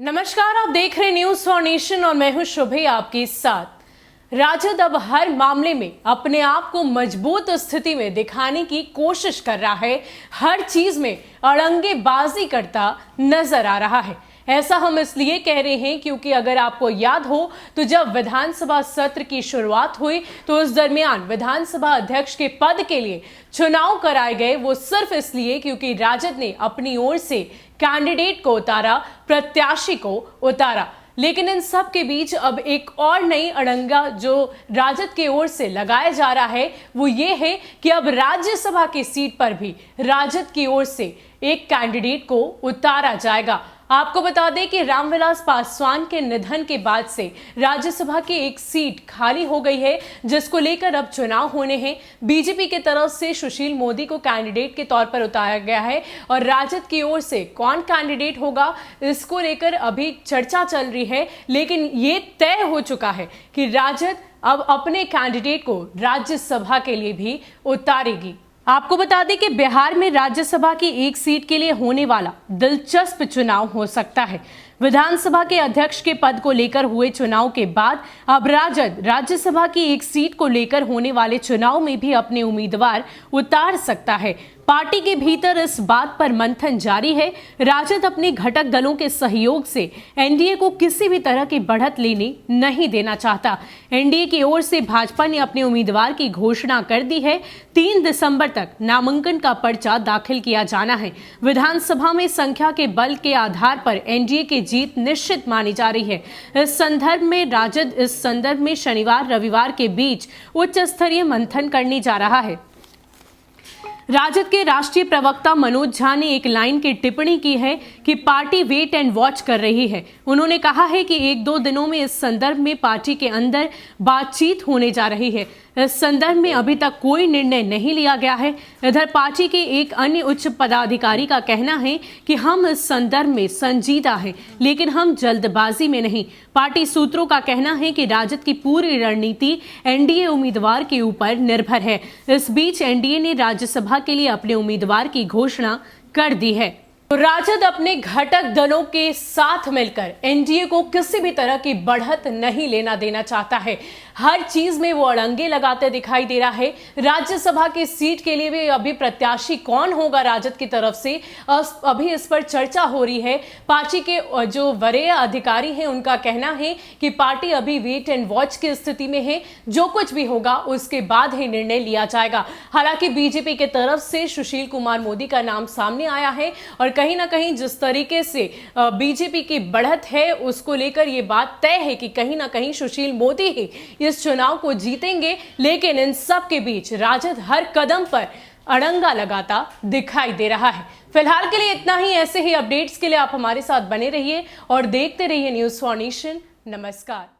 नमस्कार, आप देख रहे न्यूज फॉर नेशन और मैं हूं शुभे आपके साथ। राजद अब हर मामले में अपने आप को मजबूत स्थिति में दिखाने की कोशिश कर रहा है, हर चीज में अड़ंगेबाजी करता नजर आ रहा है। ऐसा हम इसलिए कह रहे हैं क्योंकि अगर आपको याद हो तो जब विधानसभा सत्र की शुरुआत हुई तो उस दरमियान विधानसभा अध्यक्ष के पद के लिए चुनाव कराए गए, वो सिर्फ इसलिए क्योंकि राजद ने अपनी ओर से कैंडिडेट को उतारा, प्रत्याशी को उतारा। लेकिन इन सब के बीच अब एक और नई अड़ंगा जो राजद की ओर से लगाया जा रहा है वो ये है कि अब राज्यसभा की सीट पर भी राजद की ओर से एक कैंडिडेट को उतारा जाएगा। आपको बता दें कि रामविलास पासवान के निधन के बाद से राज्यसभा की एक सीट खाली हो गई है, जिसको लेकर अब चुनाव होने हैं। बीजेपी की तरफ से सुशील मोदी को कैंडिडेट के तौर पर उतारा गया है और राजद की ओर से कौन कैंडिडेट होगा इसको लेकर अभी चर्चा चल रही है। लेकिन ये तय हो चुका है कि राजद अब अपने कैंडिडेट को राज्यसभा के लिए भी उतारेगी। आपको बता दें कि बिहार में राज्यसभा की एक सीट के लिए होने वाला दिलचस्प चुनाव हो सकता है। विधानसभा के अध्यक्ष के पद को लेकर हुए चुनाव के बाद अब राजद राज्यसभा की एक सीट को लेकर होने वाले चुनाव में भी अपने उम्मीदवार उतार सकता है। पार्टी के भीतर इस बात पर मंथन जारी है। राजद अपने घटक दलों के सहयोग से एनडीए को किसी भी तरह की बढ़त लेने नहीं देना चाहता। एनडीए की ओर से भाजपा ने अपने उम्मीदवार की घोषणा कर दी है। 3 दिसंबर तक नामांकन का पर्चा दाखिल किया जाना है। विधानसभा में संख्या के बल के आधार पर एनडीए की जीत निश्चित मानी जा रही है। इस संदर्भ में राजद इस संदर्भ में शनिवार रविवार के बीच उच्च स्तरीय मंथन करने जा रहा है। राजद के राष्ट्रीय प्रवक्ता मनोज झा ने एक लाइन की टिप्पणी की है कि पार्टी वेट एंड वॉच कर रही है। उन्होंने कहा है कि 1-2 दिनों में इस संदर्भ में पार्टी के अंदर बातचीत होने जा रही है। इस संदर्भ में अभी तक कोई निर्णय नहीं लिया गया है। इधर पार्टी के एक अन्य उच्च पदाधिकारी का कहना है कि हम इस संदर्भ में संजीदा हैं, लेकिन हम जल्दबाजी में नहीं। पार्टी सूत्रों का कहना है कि राजद की पूरी रणनीति एनडीए उम्मीदवार के ऊपर निर्भर है। इस बीच एनडीए ने राज्यसभा के लिए अपने उम्मीदवार की घोषणा कर दी है। राजद अपने घटक दलों के साथ मिलकर एनडीए को किसी भी तरह की बढ़त नहीं लेना देना चाहता है। हर चीज में वो अड़ंगे लगाते दिखाई दे रहा है। राज्यसभा की सीट के लिए भी अभी प्रत्याशी कौन होगा राजद की तरफ से, अभी इस पर चर्चा हो रही है। पार्टी के जो वरीय अधिकारी हैं उनका कहना है कि पार्टी अभी वेट एंड वॉच की स्थिति में है। जो कुछ भी होगा उसके बाद ही निर्णय लिया जाएगा। हालांकि बीजेपी की तरफ से सुशील कुमार मोदी का नाम सामने आया है और कहीं ना कहीं जिस तरीके से बीजेपी की बढ़त है उसको लेकर यह बात तय है कि कहीं ना कहीं सुशील मोदी ही इस चुनाव को जीतेंगे। लेकिन इन सब के बीच राजद हर कदम पर अड़ंगा लगाता दिखाई दे रहा है। फिलहाल के लिए इतना ही। ऐसे ही अपडेट्स के लिए आप हमारे साथ बने रहिए और देखते रहिए न्यूज फॉर नेशन। नमस्कार।